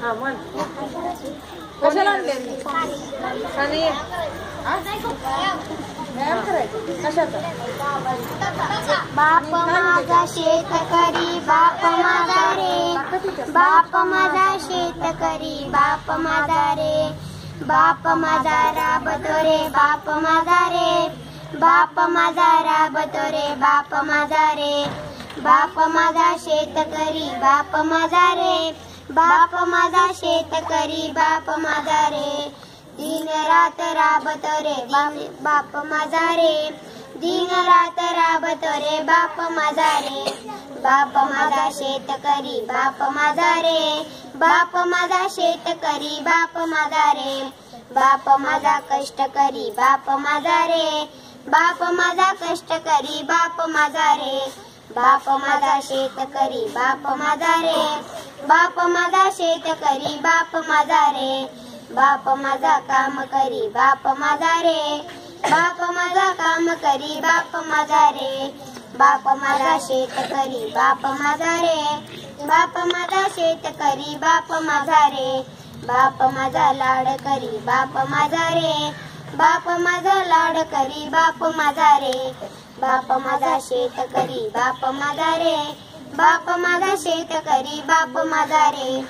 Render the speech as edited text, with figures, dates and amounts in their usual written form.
हा म्हण. कशाला आणले आणि व्यायाम करायचं कशाचा? बाप माझा शेतकरी बाप माझा रे, बाप माझा शेतकरी बाप माझा रे, बाप माझा राबतो रे बाप माझा रे, बाप माझा राबतो रे बाप माझा रे, बाप माझा शेतकरी बाप माझा रे, बाप माझा शेतकरी बाप माझा रे, दिन रात राबतो रे बाप माझा रे, दिन रात राबतो रे बाप माझा रे, बाप माझा शेतकरी बाप माझा रे, बाप माझा शेतकरी बाप माझा रे, बाप माझा कष्टकरी बाप माझा रे, बाप माझा कष्टकरी बाप माझा रे, बाप माझा शेतकरी बाप माझा रे, बाप माझा शेतकरी बाप माझा रे, बाप माझा काम करी बाप माझा रे, बाप माझा काम करी बाप माझा रे, बाप माझा शेतकरी बाप माझा रे, बाप माझा शेतकरी बाप माझा रे, बाप माझा लाड करी बाप माझा रे, बाप माझा लाड करी बाप माझा रे, बाप माझा शेतकरी बाप माझा रे, बाप माझा शेतकरी बाप माझा रे.